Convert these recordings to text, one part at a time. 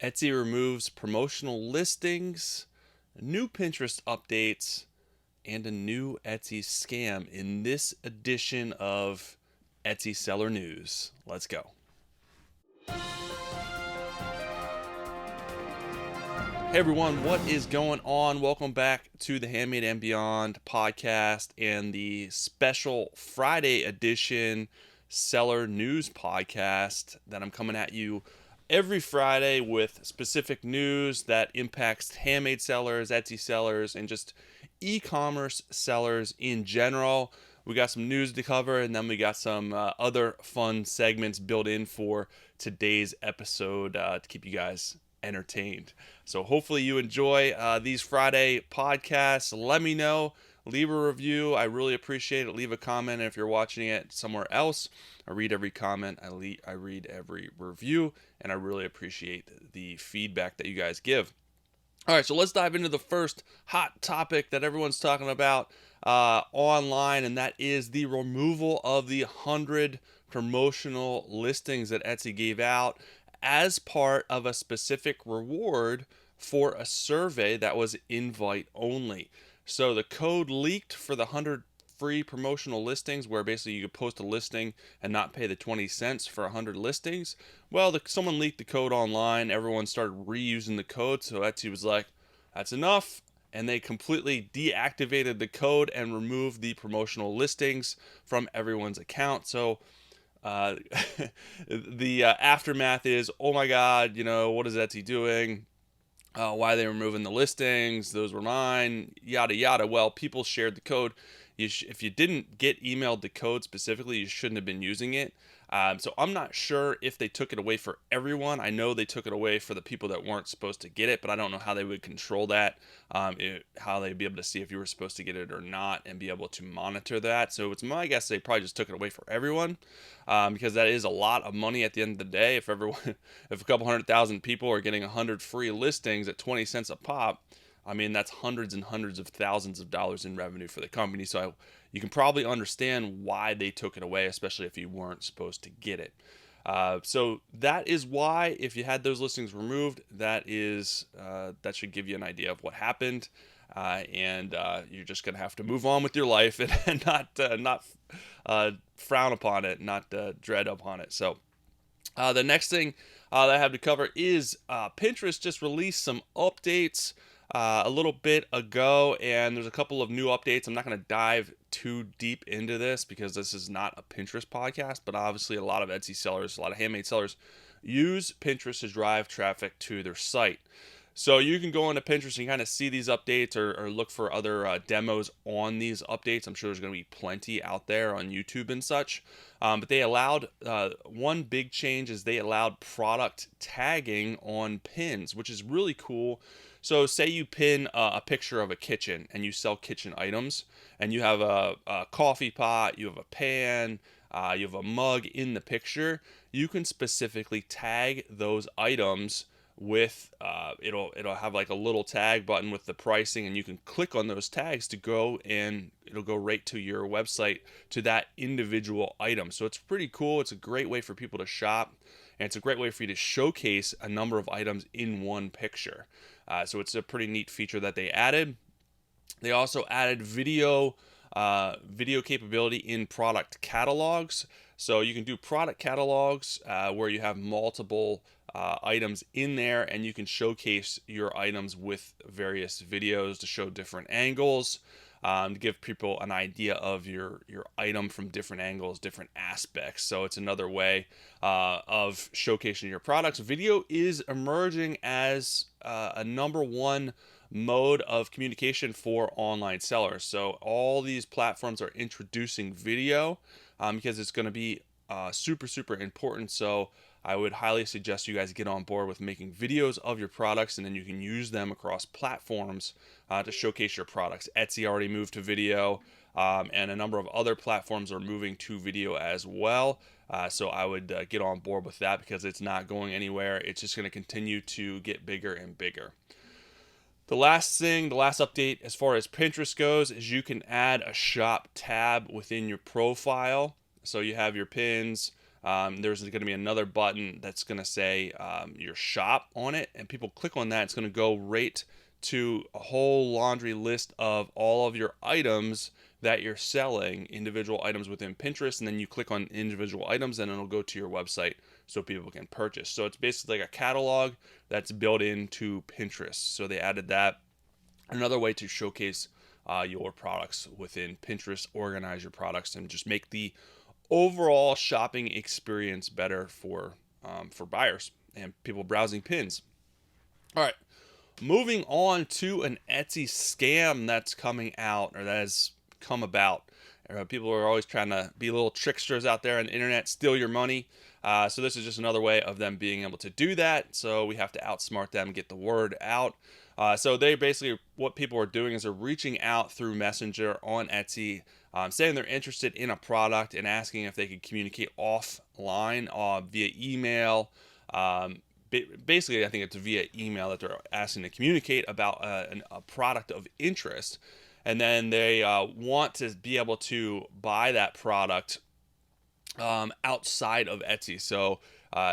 Etsy removes promotional listings, new Pinterest updates, and a new Etsy scam in this edition of Etsy Seller News. Let's go. Hey everyone, what is going on? Welcome back to the Handmade and Beyond podcast and the special Friday edition Seller News podcast that I'm coming at you every Friday with specific news that impacts handmade sellers, Etsy sellers, and just e-commerce sellers in general. We got some news to cover, and then we got some other fun segments built in for today's episode to keep you guys entertained. So hopefully you enjoy these Friday podcasts. Let me know. Leave a review. I really appreciate it. Leave a comment. And if you're watching it somewhere else, I read every comment. I read every review, and I really appreciate the feedback that you guys give. All right, so let's dive into the first hot topic that everyone's talking about online, and that is the removal of the 100 promotional listings that Etsy gave out as part of a specific reward for a survey that was invite only. So the code leaked for the 100 free promotional listings, where basically you could post a listing and not pay the 20 cents for 100 listings. Well, someone leaked the code online. Everyone started reusing the code, so Etsy was like, that's enough. And they completely deactivated the code and removed the promotional listings from everyone's account. So uh, the aftermath is, oh my God, what is Etsy doing? Why are they removing the listings? Those were mine, yada yada. Well, people shared the code. If you didn't get emailed the code specifically, you shouldn't have been using it. So I'm not sure if they took it away for everyone. I know they took it away for the people that weren't supposed to get it, but I don't know how they would control that, how they'd be able to see if you were supposed to get it or not and be able to monitor that. So it's my guess they probably just took it away for everyone, because that is a lot of money at the end of the day. If everyone, if a couple 100,000 people are getting 100 free listings at 20 cents a pop, I mean, that's hundreds and hundreds of thousands of dollars in revenue for the company. So you can probably understand why they took it away, especially if you weren't supposed to get it. So that is why, if you had those listings removed, that should give you an idea of what happened, and you're just gonna have to move on with your life and not frown upon it, not dread upon it. So the next thing that I have to cover is Pinterest just released some updates a little bit ago, and there's a couple of new updates. I'm not going to dive too deep into this because this is not a Pinterest podcast, but obviously a lot of Etsy sellers, a lot of handmade sellers use Pinterest to drive traffic to their site. So you can go into Pinterest and kind of see these updates, or look for other demos on these updates. I'm sure there's going to be plenty out there on YouTube and such. But they allowed, one big change is they allowed product tagging on pins, which is really cool. So say you pin a picture of a kitchen and you sell kitchen items, and you have a coffee pot, you have a pan, you have a mug in the picture. You can specifically tag those items with it'll have like a little tag button with the pricing, and you can click on those tags to go, and it'll go right to your website to that individual item. So it's pretty cool. It's a great way for people to shop, and it's a great way for you to showcase a number of items in one picture. So it's a pretty neat feature that they added. They also added video capability in product catalogs. So you can do product catalogs where you have multiple items in there, and you can showcase your items with various videos to show different angles, to give people an idea of your item from different angles, different aspects. So it's another way of showcasing your products. Video is emerging as a number one mode of communication for online sellers. So all these platforms are introducing video because it's going to be super important. So I would highly suggest you guys get on board with making videos of your products, and then you can use them across platforms to showcase your products. Etsy already moved to video, and a number of other platforms are moving to video as well. So I would get on board with that because it's not going anywhere. It's just going to continue to get bigger and bigger. The last update as far as Pinterest goes is you can add a shop tab within your profile. So you have your pins, There's going to be another button that's going to say your shop on it, and people click on that. It's going to go right to a whole laundry list of all of your items that you're selling, individual items within Pinterest, and then you click on individual items and it'll go to your website so people can purchase. So it's basically like a catalog that's built into Pinterest. So they added that. Another way to showcase your products within Pinterest, organize your products, and just make the overall shopping experience better for buyers and people browsing pins. All right, moving on to an Etsy scam that's coming out, or that has come about. People are always trying to be little tricksters out there on the internet, steal your money. So this is just another way of them being able to do that. So we have to outsmart them, get the word out. So they basically, what people are doing is they're reaching out through Messenger on Etsy, saying they're interested in a product and asking if they could communicate offline via email. Basically, I think it's via email that they're asking to communicate about a product of interest. And then they want to be able to buy that product outside of Etsy. So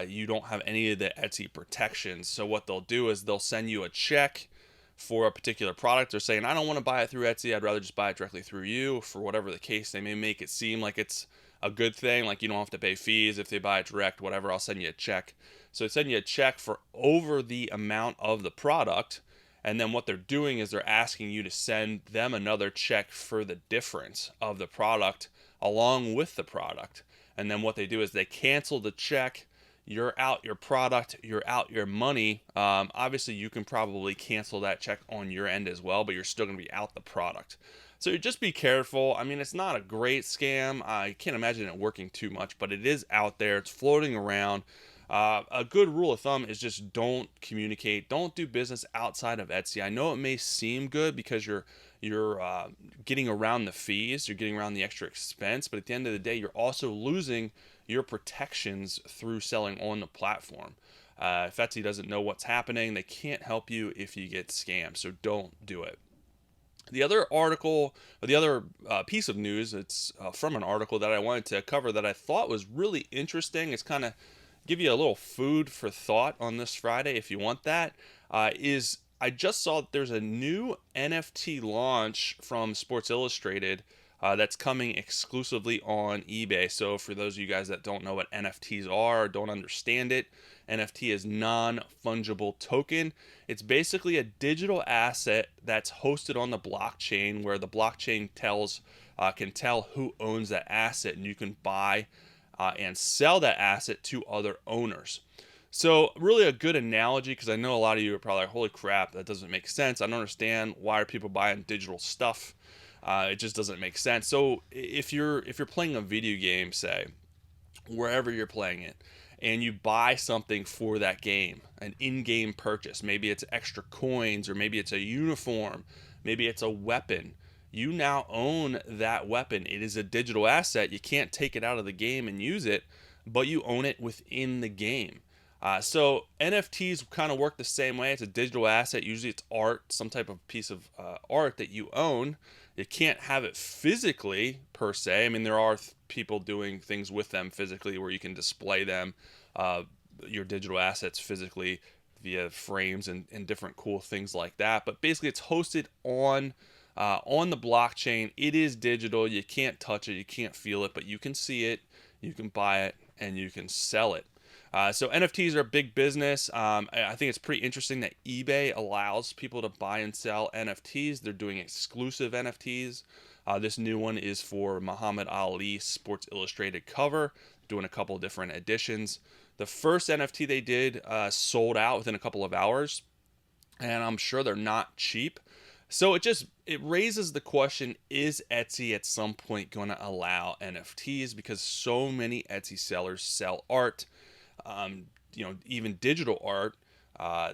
you don't have any of the Etsy protections. So what they'll do is they'll send you a check for a particular product. They're saying, I don't want to buy it through Etsy. I'd rather just buy it directly through you. For whatever the case, they may make it seem like it's a good thing. Like you don't have to pay fees if they buy it direct, whatever. I'll send you a check. So they send you a check for over the amount of the product. And then what they're doing is they're asking you to send them another check for the difference of the product along with the product. And then what they do is they cancel the check. You're out your product, you're out your money. Obviously, you can probably cancel that check on your end as well, but you're still going to be out the product. So just be careful. I mean, it's not a great scam. I can't imagine it working too much, but it is out there. It's floating around. A good rule of thumb is just don't communicate. Don't do business outside of Etsy. I know it may seem good because you're getting around the fees, you're getting around the extra expense, but at the end of the day, you're also losing your protections through selling on the platform. If Etsy doesn't know what's happening, they can't help you if you get scammed. So don't do it. The other article, or the other piece of news, it's from an article that I wanted to cover that I thought was really interesting. It's kind of give you a little food for thought on this Friday if you want that. Is I just saw that there's a new NFT launch from Sports Illustrated that's coming exclusively on eBay. So for those of you guys that don't know what NFTs are or don't understand it, NFT is non-fungible token. It's basically a digital asset that's hosted on the blockchain where the blockchain can tell who owns that asset, and you can buy and sell that asset to other owners. So really a good analogy, because I know a lot of you are probably like, holy crap, that doesn't make sense. I don't understand, why are people buying digital stuff? It just doesn't make sense. So if you're playing a video game, say, wherever you're playing it, and you buy something for that game, an in-game purchase, maybe it's extra coins, or maybe it's a uniform, maybe it's a weapon, you now own that weapon. It is a digital asset. You can't take it out of the game and use it, but you own it within the game. So NFTs kind of work the same way. It's a digital asset. Usually it's art, some type of piece of art that you own. You can't have it physically per se. I mean, there are people doing things with them physically where you can display them, your digital assets physically via frames and different cool things like that. But basically it's hosted on the blockchain. It is digital. You can't touch it. You can't feel it, but you can see it. You can buy it and you can sell it. So NFTs are a big business. I think it's pretty interesting that eBay allows people to buy and sell NFTs. They're doing exclusive NFTs. This new one is for Muhammad Ali Sports Illustrated cover, doing a couple different editions. The first NFT they did sold out within a couple of hours, and I'm sure they're not cheap. So it raises the question, is Etsy at some point going to allow NFTs? Because so many Etsy sellers sell art, even digital art.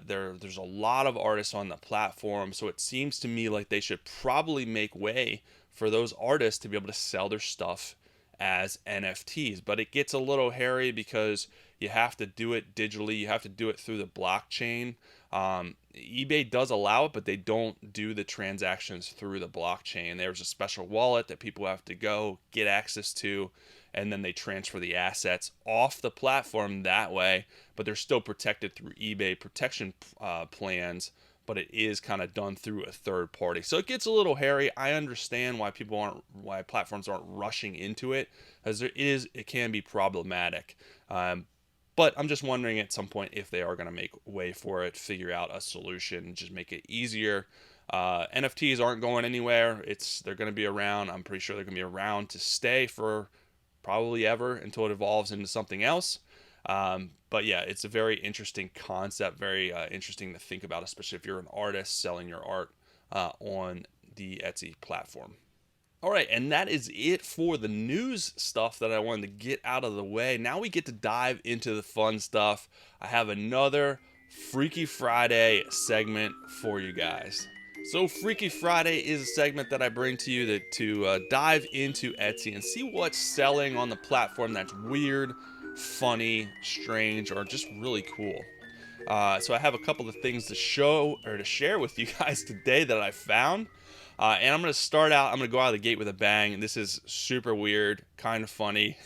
There's a lot of artists on the platform, so it seems to me like they should probably make way for those artists to be able to sell their stuff as NFTs. But it gets a little hairy because you have to do it digitally. You have to do it through the blockchain. eBay does allow it, but they don't do the transactions through the blockchain. There's a special wallet that people have to go get access to, and then they transfer the assets off the platform that way, but they're still protected through eBay protection plans, but it is kind of done through a third party. So it gets a little hairy. I understand why platforms aren't rushing into it, as it can be problematic. But I'm just wondering at some point if they are going to make way for it, figure out a solution, just make it easier. NFTs aren't going anywhere. They're going to be around. I'm pretty sure they're going to be around to stay for probably ever until it evolves into something else. But yeah, it's a very interesting concept, very interesting to think about, especially if you're an artist selling your art on the Etsy platform. All right, and that is it for the news stuff that I wanted to get out of the way. Now we get to dive into the fun stuff. I have another Freaky Friday segment for you guys. So Freaky Friday is a segment that I bring to you to dive into Etsy and see what's selling on the platform that's weird, funny, strange, or just really cool. So I have a couple of things to show or to share with you guys today that I found. And I'm going to start out, I'm going to go out of the gate with a bang. This is super weird, kind of funny,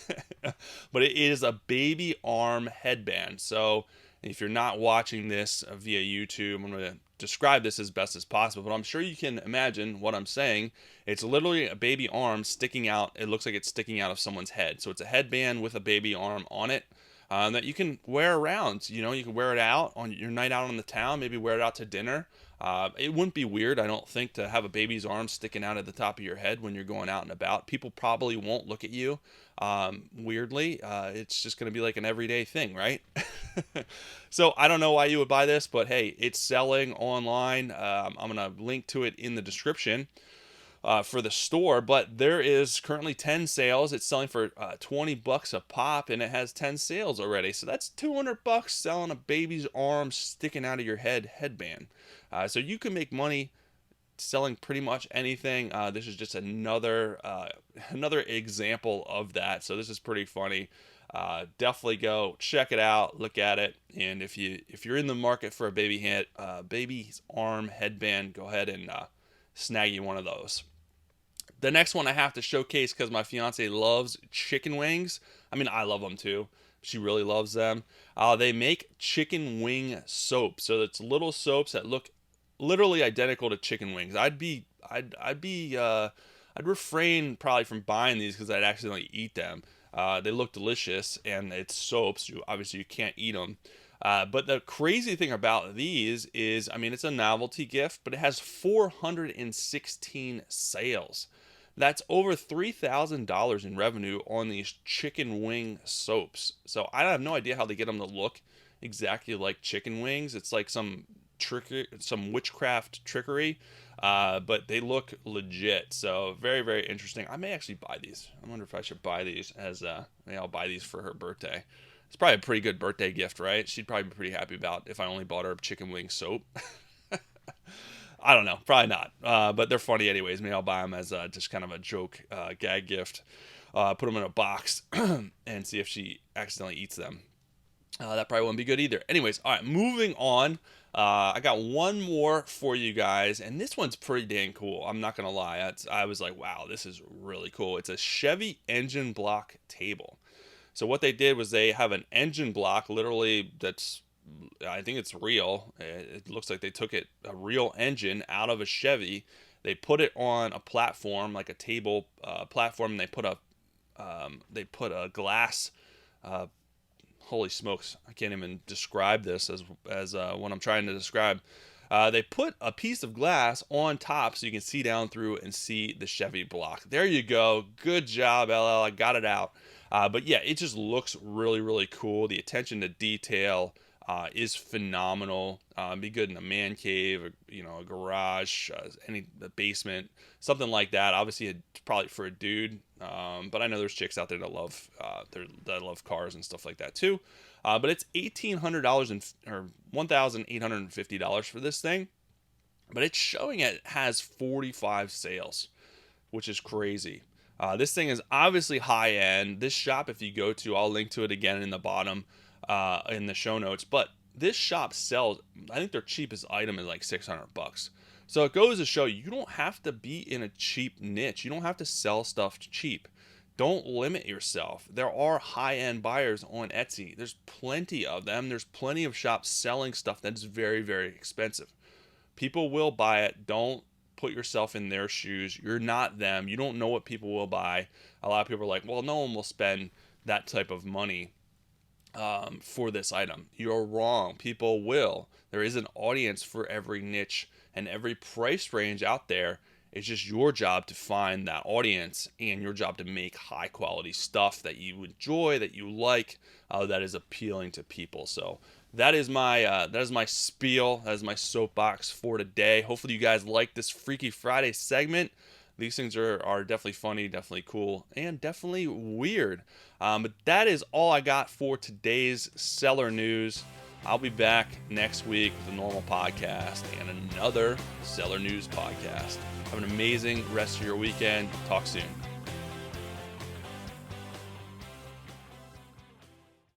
but it is a baby arm headband. So if you're not watching this via YouTube, I'm going to describe this as best as possible, but I'm sure you can imagine what I'm saying. It's literally a baby arm sticking out. It looks like it's sticking out of someone's head. So it's a headband with a baby arm on it. That you can wear around. You can wear it out on your night out on the town, maybe wear it out to dinner. It wouldn't be weird, I don't think, to have a baby's arm sticking out at the top of your head when you're going out and about. People probably won't look at you weirdly. It's just going to be like an everyday thing, right? So I don't know why you would buy this, but hey, it's selling online. I'm going to link to it in the description. For the store, but there is currently 10 sales. It's selling for $20 a pop, and it has 10 sales already. So that's $200 selling a baby's arm sticking out of your headband. So you can make money selling pretty much anything. This is just another example of that. So this is pretty funny. Definitely go check it out, look at it, and if you're in the market for a baby's arm headband, go ahead and snag you one of those. The next one I have to showcase because my fiance loves chicken wings. I mean, I love them too. She really loves them. They make chicken wing soap. So it's little soaps that look literally identical to chicken wings. I'd refrain probably from buying these because I'd accidentally eat them. They look delicious, and it's soaps. Obviously you can't eat them. But the crazy thing about these is, I mean, it's a novelty gift, but it has 416 sales. That's over $3,000 in revenue on these chicken wing soaps. So I have no idea how they get them to look exactly like chicken wings. It's like some witchcraft trickery, but they look legit. So very, very interesting. I may actually buy these. I wonder if I should buy these maybe I'll buy these for her birthday. It's probably a pretty good birthday gift, right? She'd probably be pretty happy about if I only bought her chicken wing soap. I don't know, probably not. But they're funny anyways. Maybe I'll buy them as just kind of a joke gag gift. Put them in a box and see if she accidentally eats them. That probably wouldn't be good either. Anyways, all right, moving on. I got one more for you guys, and this one's pretty dang cool. I'm not going to lie. I was like, wow, this is really cool. It's a Chevy engine block table. So what they did was they have an engine block, literally, I think it's real. It looks like they took a real engine out of a Chevy. They put it on a platform, like a table platform, and they put a glass. Holy smokes! I can't even describe this as what I'm trying to describe. They put a piece of glass on top so you can see down through and see the Chevy block. There you go. Good job, LL. I got it out. But yeah, it just looks really, really cool. The attention to detail is phenomenal. Be good in a man cave, a garage, a basement, something like that. Obviously, it's probably for a dude, but I know there's chicks out there that love cars and stuff like that too. But it's $1,800 or $1,850 for this thing. But it's showing it has 45 sales, which is crazy. This thing is obviously high end. This shop, if you go to, I'll link to it again in the bottom in the show notes. But this shop sells, I think their cheapest item is like $600. So it goes to show you don't have to be in a cheap niche. You don't have to sell stuff cheap don't limit yourself. There are high-end buyers on Etsy. There's plenty of them. There's plenty of shops selling stuff that's very, very expensive. People will buy it. Don't put yourself in their shoes. You're not them. You don't know what people will buy. A lot of people are like, well, no one will spend that type of money for this item. You're wrong. People will. There is an audience for every niche and every price range out there. It's just your job to find that audience and your job to make high quality stuff that you enjoy, that you like, that is appealing to people. So that is my spiel. That is my soapbox for today. Hopefully you guys like this Freaky Friday segment. These things are definitely funny, definitely cool, and definitely weird. But that is all I got for today's seller news. I'll be back next week with a normal podcast and another seller news podcast. Have an amazing rest of your weekend. Talk soon.